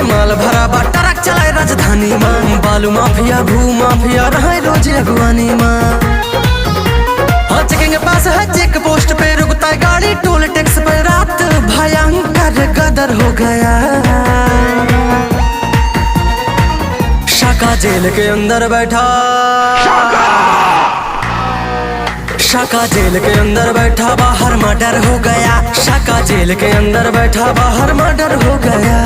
माल भरा बा ट्रक चलाए राजधानी में। बालू माफिया भू माफिया रहे रोज अगवानी में। चेकिंग पास है चेक पोस्ट पे रुकता है गाड़ी टोल टैक्स पे। रात भयंकर गदर हो गया। शाका जेल के अंदर बैठा, शाका जेल के अंदर बैठा बाहर मर्डर हो गया। शाका जेल के अंदर बैठा बाहर मर्डर हो गया।